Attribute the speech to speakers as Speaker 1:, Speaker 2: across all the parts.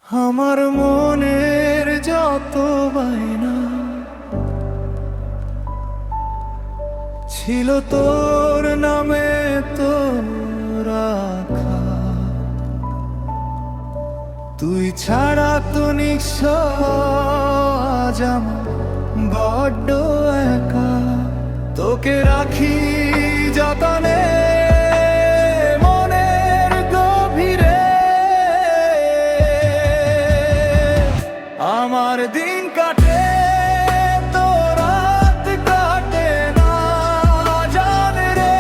Speaker 1: আমার মনের যত বায়না ছিল তোর নামে তো রাখা, তুই ছাড়া তো নিঃস্ব আজ আমার বড্ড একা। তোকে রাখি যতনে মনের গভীরে, আমার দিন কাটে তো রাত কাটে না জানে রে।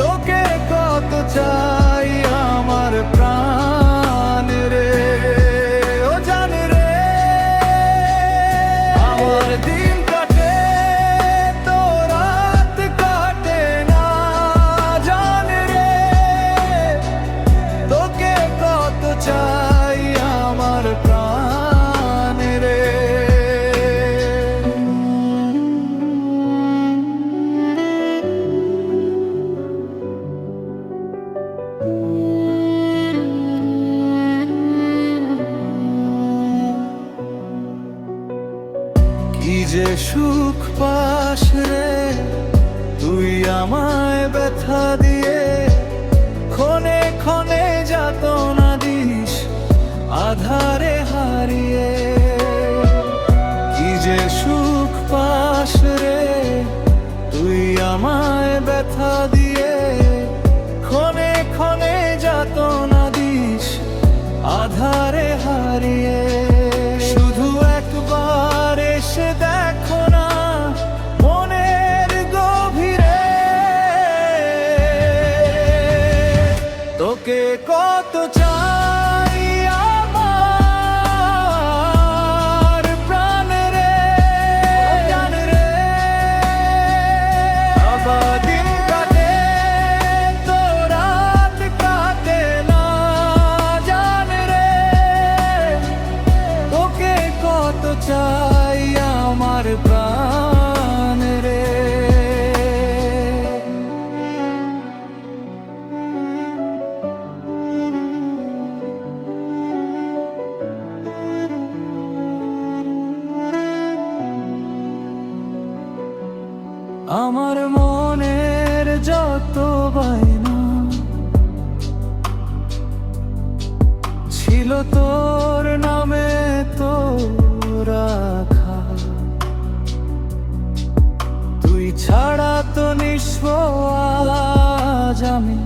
Speaker 1: তোকে কত চাই আমার প্রাণ রে, ও জানে রে। আমার দিন কাটে তো রাত কাটে না জানে রে। তোকে কত চাই আমার প্রাণ রে। কি যে সুখ পাস রে তুই আমায় ব্যথা দিয়ে, ক্ষণে ক্ষণে যাতনা দিস আধারে হারিয়ে। কি যে সুখ পাস রে তুই আমায় ব্যথা দিয়ে, ক্ষণে ক্ষণে যাতনা দিস আধারে হারিয়ে। শুধু একবার এসে দেখো না মনের গভীরে, তোকে কত চাই আমার প্রাণ রে, জান রে। আবার দিন কাটে তো রাত কাটে না জান রে। তোকে কত চাই আমার প্রাণ রে। আমার মনের যত বায়না ছিল তোর নামে তো রাখা, তুই ছাড়া তো নিঃস্ব আজ আমি